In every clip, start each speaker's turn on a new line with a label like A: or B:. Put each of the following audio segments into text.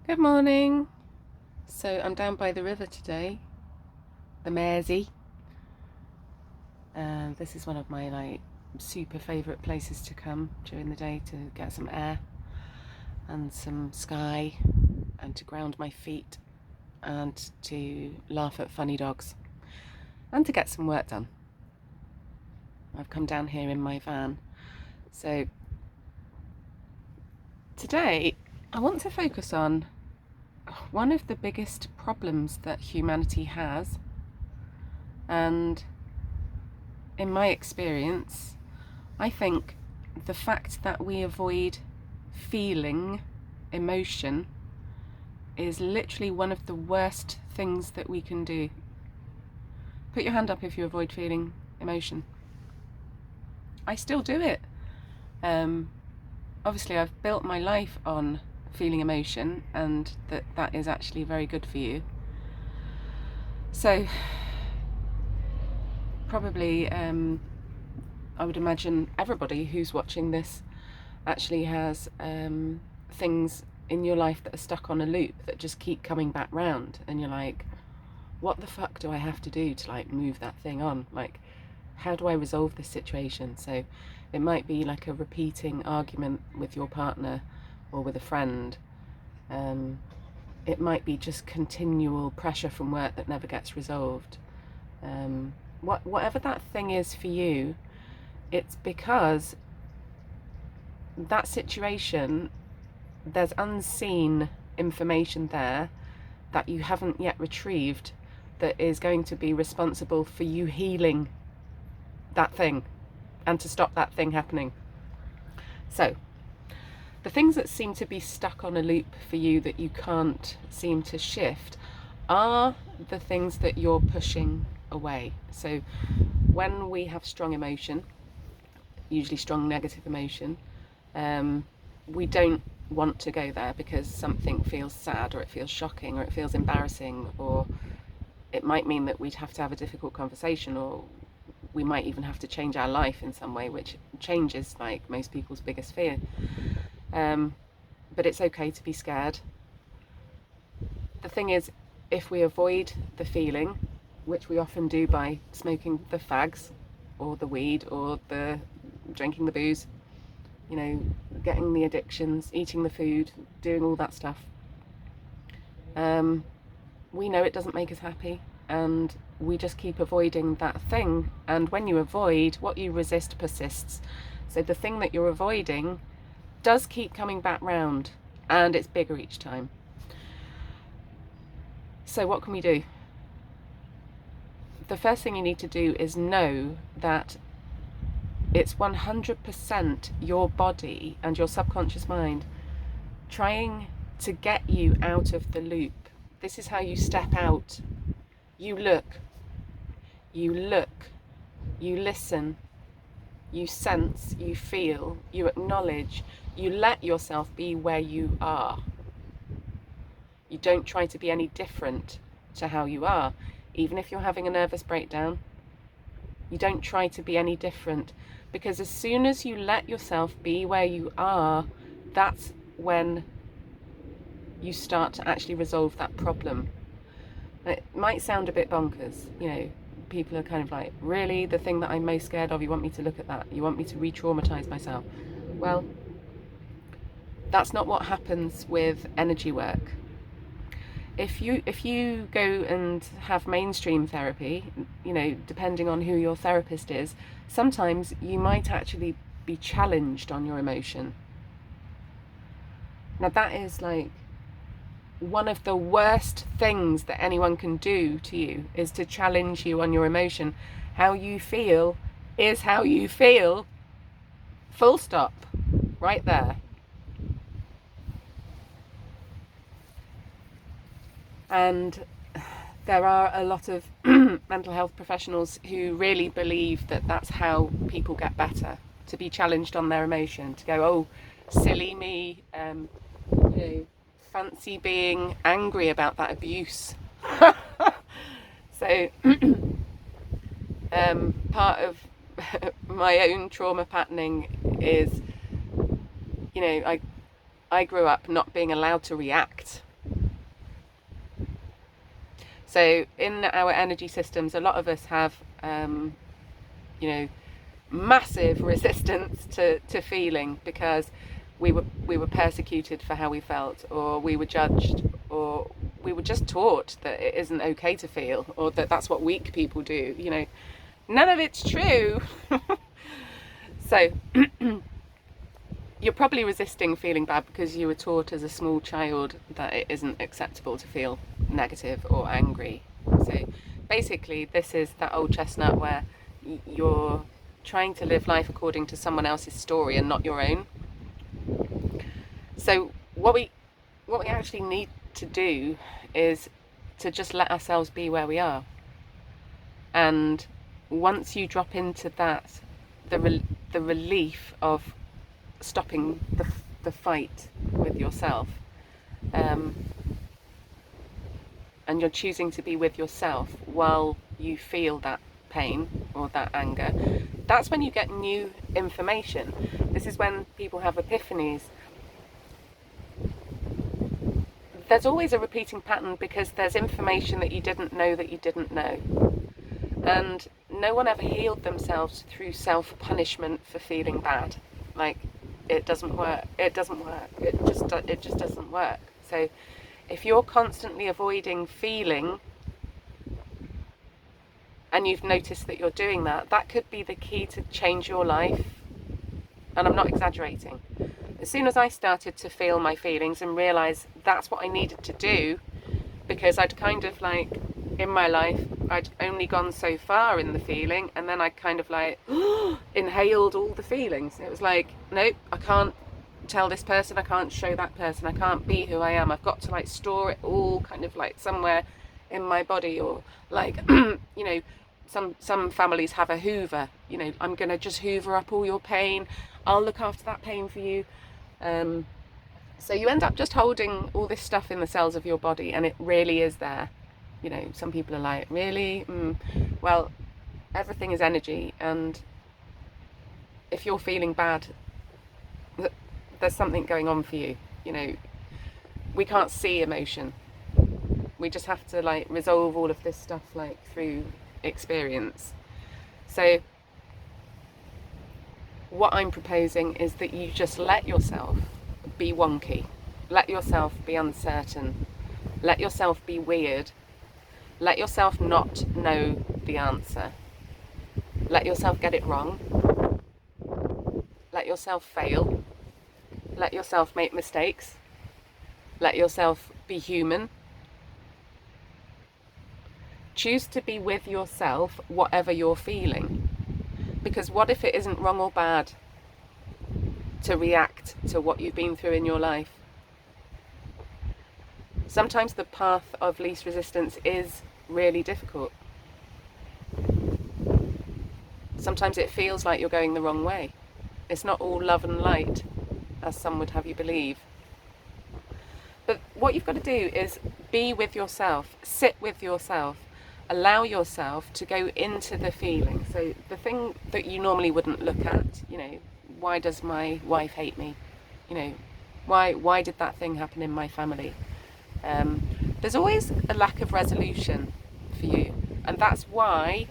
A: Good morning. So I'm down by the river today, the Mersey. This is one of my super favourite places to come during the day to get some air and some sky and to ground my feet and to laugh at funny dogs and to get some work done. I've come down here in my van. So today I want to focus on one of the biggest problems that humanity has, and in my experience, I think the fact that we avoid feeling emotion is literally one of the worst things that we can do. Put your hand up if you avoid feeling emotion. I still do it. Obviously I've built my life on feeling emotion, and that is actually very good for you. So probably I would imagine everybody who's watching this actually has things in your life that are stuck on a loop that just keep coming back round, and you're like, what the fuck do I have to do to move that thing on? How do I resolve this situation? So it might be like a repeating argument with your partner or with a friend. It might be just continual pressure from work that never gets resolved. Whatever that thing is for you, it's because that situation, there's unseen information there that you haven't yet retrieved that is going to be responsible for you healing that thing and to stop that thing happening. So the things that seem to be stuck on a loop for you that you can't seem to shift are the things that you're pushing away. So when we have strong emotion, usually strong negative emotion, we don't want to go there because something feels sad, or it feels shocking, or it feels embarrassing, or it might mean that we'd have to have a difficult conversation, or we might even have to change our life in some way, which change is most people's biggest fear. But it's okay to be scared. The thing is, if we avoid the feeling, which we often do by smoking the fags or the weed or the drinking the booze, getting the addictions, eating the food, doing all that stuff, we know it doesn't make us happy, and we just keep avoiding that thing. And when you avoid, what you resist persists. So the thing that you're avoiding does keep coming back round, and it's bigger each time. So what can we do? The first thing you need to do is know that it's 100% your body and your subconscious mind trying to get you out of the loop. This is how you step out. You look, you listen, you sense, you feel, you acknowledge, you let yourself be where you are. You don't try to be any different to how you are. Even if you're having a nervous breakdown, you don't try to be any different, because as soon as you let yourself be where you are, that's when you start to actually resolve that problem. It might sound a bit bonkers, people are kind of like, really, the thing that I'm most scared of, you want me to look at that? You want me to re-traumatize myself? Well, that's not what happens with energy work. If you go and have mainstream therapy, depending on who your therapist is, sometimes you might actually be challenged on your emotion. Now that is one of the worst things that anyone can do to you, is to challenge you on your emotion. How you feel is how you feel. Full stop. Right there. And there are a lot of mental health professionals who really believe that that's how people get better, to be challenged on their emotion, to go, oh, silly me, fancy being angry about that abuse. So part of my own trauma patterning is, I grew up not being allowed to react So in our energy systems, a lot of us have, massive resistance to feeling, because we were persecuted for how we felt, or we were judged, or we were just taught that it isn't okay to feel, or that that's what weak people do. None of it's true. So you're probably resisting feeling bad because you were taught as a small child that it isn't acceptable to feel negative or angry. So basically, this is that old chestnut where you're trying to live life according to someone else's story and not your own. So what we actually need to do is to just let ourselves be where we are. And once you drop into that, the relief of stopping the fight with yourself, and you're choosing to be with yourself while you feel that pain or that anger, that's when you get new information. This is when people have epiphanies. There's always a repeating pattern because there's information that you didn't know that you didn't know. And no one ever healed themselves through self-punishment for feeling bad. Like, it doesn't work. It doesn't work. It just doesn't work. So if you're constantly avoiding feeling, and you've noticed that you're doing that, that could be the key to change your life. And I'm not exaggerating. As soon as I started to feel my feelings and realise that's what I needed to do, because I'd kind of like, in my life, I'd only gone so far in the feeling, and then I kind of like inhaled all the feelings. It was like, nope, I can't tell this person, I can't show that person, I can't be who I am. I've got to like store it all kind of like somewhere in my body, or like, some families have a hoover. I'm going to just hoover up all your pain. I'll look after that pain for you. So you end up just holding all this stuff in the cells of your body, and it really is there. Some people are like, really? Well, everything is energy, and if you're feeling bad, there's something going on for you. We can't see emotion. We just have to like resolve all of this stuff like through experience. So what I'm proposing is that you just let yourself be wonky, let yourself be uncertain, let yourself be weird, let yourself not know the answer, let yourself get it wrong, let yourself fail, let yourself make mistakes, let yourself be human. Choose to be with yourself, whatever you're feeling. Because what if it isn't wrong or bad to react to what you've been through in your life? Sometimes the path of least resistance is really difficult. Sometimes it feels like you're going the wrong way. It's not all love and light, as some would have you believe. But what you've got to do is be with yourself, sit with yourself, allow yourself to go into the feeling. So the thing that you normally wouldn't look at, why does my wife hate me? Why did that thing happen in my family? There's always a lack of resolution for you, and that's why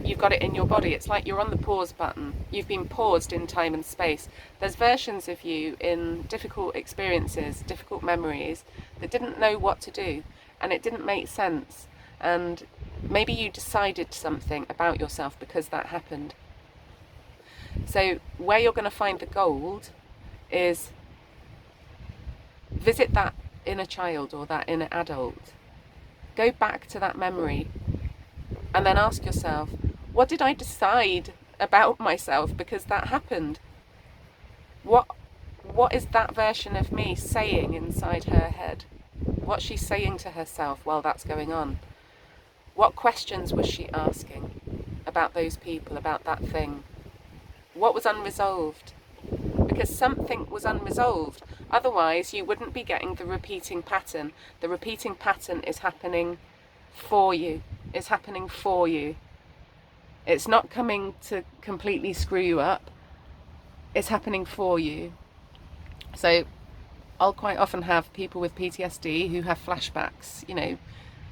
A: you've got it in your body. It's like you're on the pause button. You've been paused in time and space. There's versions of you in difficult experiences, difficult memories, that didn't know what to do, and it didn't make sense. And maybe you decided something about yourself because that happened. So where you're going to find the gold is visit that inner child or that inner adult. Go back to that memory and then ask yourself, what did I decide about myself because that happened? What is that version of me saying inside her head? What's she saying to herself while that's going on? What questions was she asking about those people, about that thing? What was unresolved? Because something was unresolved. Otherwise, you wouldn't be getting the repeating pattern. The repeating pattern is happening for you. It's happening for you. It's not coming to completely screw you up. It's happening for you. So I'll quite often have people with PTSD who have flashbacks,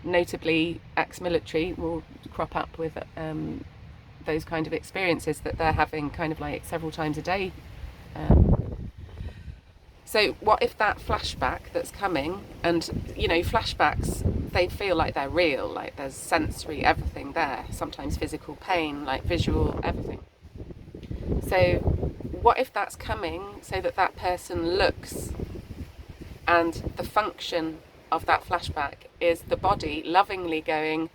A: notably ex-military, will crop up with those kind of experiences that they're having kind of like several times a day. So what if that flashback that's coming, and you know, flashbacks, they feel like they're real, like there's sensory everything there, sometimes physical pain, like visual everything. So what if that's coming so that that person looks, and the function of that flashback is the body lovingly going,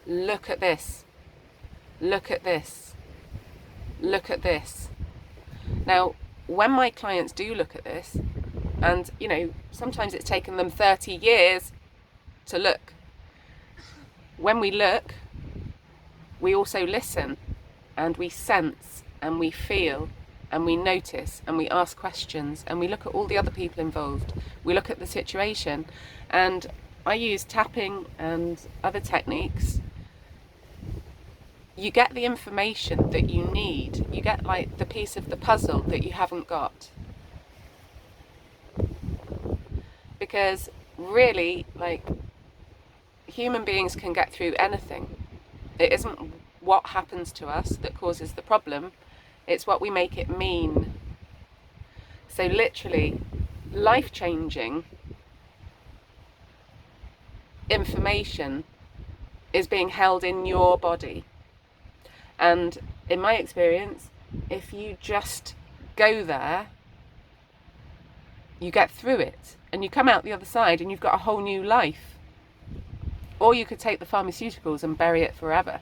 A: look at this, look at this, look at this. Now, when my clients do look at this, and you know, sometimes it's taken them 30 years to look. When we look, we also listen, and we sense, and we feel, and we notice, and we ask questions, and we look at all the other people involved. We look at the situation, and I use tapping and other techniques. You get the information that you need. You get like the piece of the puzzle that you haven't got. Because really, like, human beings can get through anything. It isn't what happens to us that causes the problem, it's what we make it mean. So literally, life-changing information is being held in your body. And in my experience, if you just go there, you get through it and you come out the other side and you've got a whole new life. Or you could take the pharmaceuticals and bury it forever.